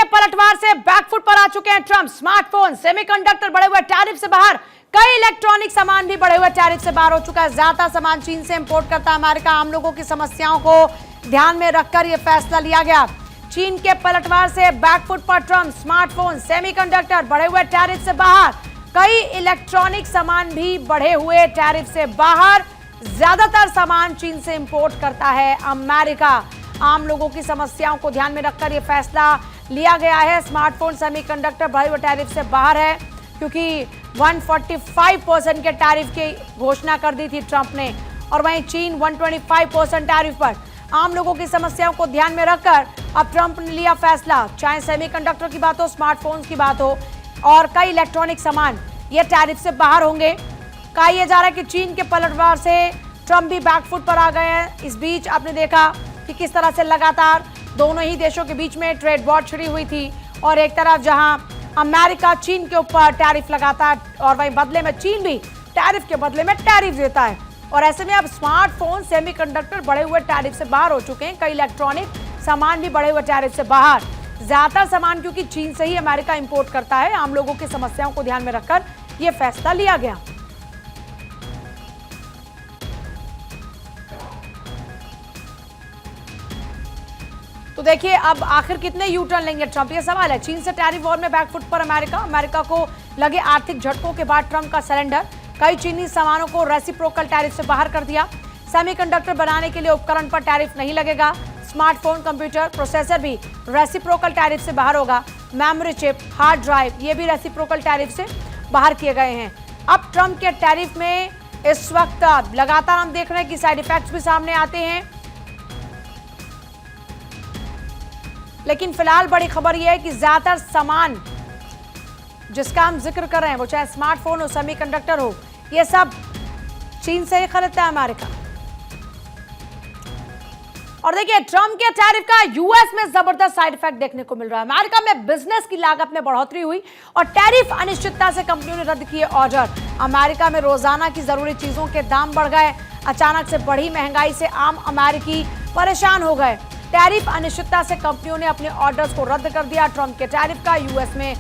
पलटवार से बैकफुट पर आ चुके हैं ट्रंप। स्मार्टफोन, सेमीकंडक्टर बढ़े हुए टैरिफ से बाहर, कई इलेक्ट्रॉनिक सामान भी बढ़े हुए टैरिफ से बाहर हो चुका है। ज्यादा सामान चीन से इंपोर्ट करता है अमेरिका। आम लोगों की समस्याओं को ध्यान में रखकर यह फैसला लिया गया। चीन के पलटवार से बैकफुट पर ट्रंप। स्मार्टफोन, सेमीकंडक्टर बढ़े हुए टैरिफ से बाहर, कई इलेक्ट्रॉनिक सामान भी बढ़े हुए टैरिफ से बाहर। ज्यादातर सामान चीन से इंपोर्ट करता है अमेरिका। आम लोगों की समस्याओं को ध्यान में रखकर यह फैसला लिया गया है। स्मार्टफोन, सेमीकंडक्टर बढ़े हुए टैरिफ से बाहर है क्योंकि 145% के टैरिफ की घोषणा कर दी थी ट्रंप ने, और वहीं चीन 125% टैरिफ पर। आम लोगों की समस्याओं को ध्यान में रखकर अब ट्रंप ने लिया फैसला। चाहे सेमीकंडक्टर की बात हो, स्मार्टफोन्स की बात हो, और कई इलेक्ट्रॉनिक सामान ये टैरिफ से बाहर होंगे। कहा यह जा रहा है कि चीन के पलटवार से ट्रंप भी बैकफुट पर आ गए हैं। इस बीच आपने देखा कि किस तरह से लगातार दोनों ही देशों के बीच में ट्रेड वॉर छिड़ी हुई थी, और एक तरफ जहां अमेरिका चीन के ऊपर टैरिफ लगाता है और वहीं बदले में चीन भी टैरिफ के बदले में टैरिफ देता है। और ऐसे में अब स्मार्टफोन, सेमीकंडक्टर बढ़े हुए टैरिफ से बाहर हो चुके हैं। कई इलेक्ट्रॉनिक सामान भी बढ़े हुए टैरिफ से बाहर। ज्यादातर सामान क्योंकि चीन से ही अमेरिका इंपोर्ट करता है। आम लोगों की समस्याओं को ध्यान में रखकर यह फैसला लिया गया। तो देखिए अब आखिर कितने यू टर्न लेंगे ट्रंप, ये सवाल है। चीन से टैरिफ वॉर में बैकफुट पर अमेरिका को लगे आर्थिक झटकों के बाद ट्रंप का सरेंडर। कई चीनी सामानों को रेसिप्रोकल टैरिफ से बाहर कर दिया। सेमीकंडक्टर बनाने के लिए उपकरण पर टैरिफ नहीं लगेगा। स्मार्टफोन, कंप्यूटर, प्रोसेसर भी रेसिप्रोकल टैरिफ से बाहर होगा। मेमोरी चिप, हार्ड ड्राइव ये भी रेसिप्रोकल टैरिफ से बाहर किए गए हैं। अब ट्रंप के टैरिफ में इस वक्त लगातार हम देख रहे हैं कि साइड इफेक्ट्स भी सामने आते हैं, लेकिन फिलहाल बड़ी खबर यह है कि ज्यादातर सामान जिसका हम जिक्र कर रहे हैं, वो चाहे स्मार्टफोन हो, सेमीकंडक्टर हो, ये सब चीन से ही खरीदता है अमेरिका। और देखिए ट्रंप के टैरिफ का यूएस में जबरदस्त साइड इफेक्ट देखने को मिल रहा है। अमेरिका में बिजनेस की लागत में बढ़ोतरी हुई और टैरिफ अनिश्चितता से कंपनियों ने रद्द किए ऑर्डर। अमेरिका में रोजाना की जरूरी चीजों के दाम बढ़ गए। अचानक से बढ़ी महंगाई से आम अमेरिकी परेशान हो गए। टैरिफ अनिश्चितता से कंपनियों ने अपने ऑर्डर्स को रद्द कर दिया। ट्रंप के टैरिफ का यूएस में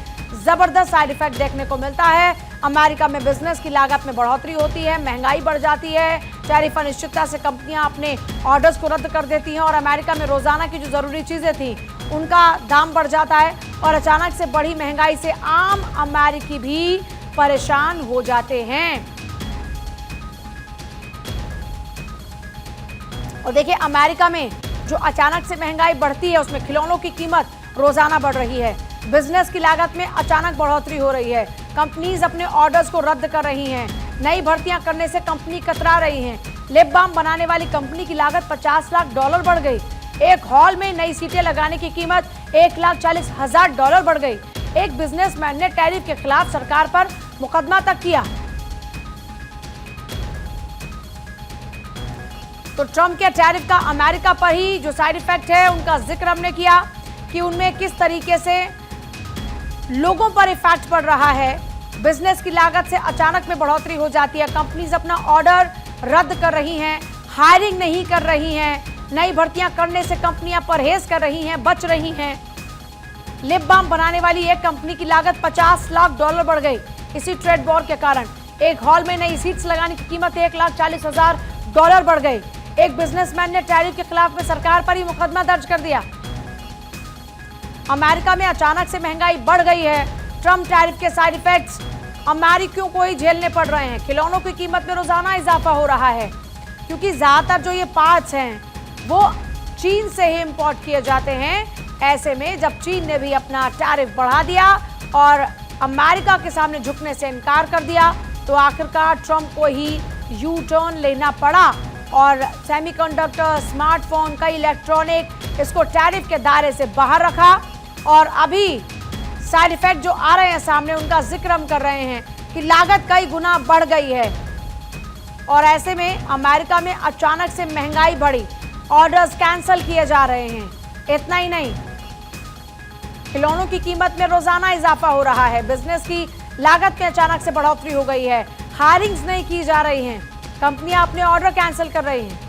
जबरदस्त साइड इफेक्ट देखने को मिलता है। अमेरिका में बिजनेस की लागत में बढ़ोतरी होती है, महंगाई बढ़ जाती है। टैरिफ अनिश्चितता से कंपनियां अपने ऑर्डर्स को रद्द कर देती हैं और अमेरिका में रोजाना की जो जरूरी चीजें थी उनका दाम बढ़ जाता है, और अचानक से बढ़ी महंगाई से आम अमेरिकी भी परेशान हो जाते हैं। और देखिए अमेरिका में जो अचानक से महंगाई बढ़ती है उसमें खिलौनों की कीमत रोजाना बढ़ रही है। बिजनेस की लागत में अचानक बढ़ोतरी हो रही है। कंपनीज अपने ऑर्डर्स को रद्द कर रही हैं। नई भर्तियां करने से कंपनी कतरा रही हैं। लिप बाम बनाने वाली कंपनी की लागत $50 लाख बढ़ गई। एक हॉल में नई सीटें लगाने की कीमत $1,40,000 बढ़ गई। एक बिजनेसमैन ने टैरिफ के खिलाफ सरकार पर मुकदमा तक किया। तो ट्रंप के टैरिफ का अमेरिका पर ही जो साइड इफेक्ट है उनका जिक्र हमने किया कि उनमें किस तरीके से लोगों पर इफेक्ट पड़ रहा है। बिजनेस की लागत से अचानक में बढ़ोतरी हो जाती है। कंपनीज अपना ऑर्डर रद्द कर रही हैं, हायरिंग नहीं कर रही हैं, नई भर्तियां करने से कंपनियां परहेज कर रही हैं, बच रही हैं। लिप बाम बनाने वाली एक कंपनी की लागत $50 लाख बढ़ गई इसी ट्रेड वॉर के कारण। एक हॉल में नई सीट्स लगाने की कीमत $1,40,000 बढ़ गई। एक बिजनेसमैन ने टैरिफ के खिलाफ में सरकार पर ही मुकदमा दर्ज कर दिया। अमेरिका में अचानक से महंगाई बढ़ गई है। ट्रंप टैरिफ के साइड इफेक्ट्स अमेरिकियों को ही झेलने पड़ रहे हैं। खिलौनों की कीमत में रोजाना इजाफा हो रहा है क्योंकि ज्यादातर जो ये पार्ट्स हैं वो चीन से ही इंपोर्ट किए जाते हैं। ऐसे में जब चीन ने भी अपना टैरिफ बढ़ा दिया और अमेरिका के सामने झुकने से इनकार कर दिया, तो आखिरकार ट्रंप को ही यू टर्न लेना पड़ा और सेमीकंडक्टर, स्मार्टफोन, कई इलेक्ट्रॉनिक इसको टैरिफ के दायरे से बाहर रखा। और अभी साइड इफेक्ट जो आ रहे हैं सामने उनका जिक्र हम कर रहे हैं कि लागत कई गुना बढ़ गई है। और ऐसे में अमेरिका में अचानक से महंगाई बढ़ी, ऑर्डर्स कैंसिल किए जा रहे हैं। इतना ही नहीं, खिलौनों की कीमत में रोजाना इजाफा हो रहा है। बिजनेस की लागत में अचानक से बढ़ोतरी हो गई है। हायरिंग्स नहीं की जा रही हैं। कंपनियां अपने ऑर्डर कैंसिल कर रही हैं।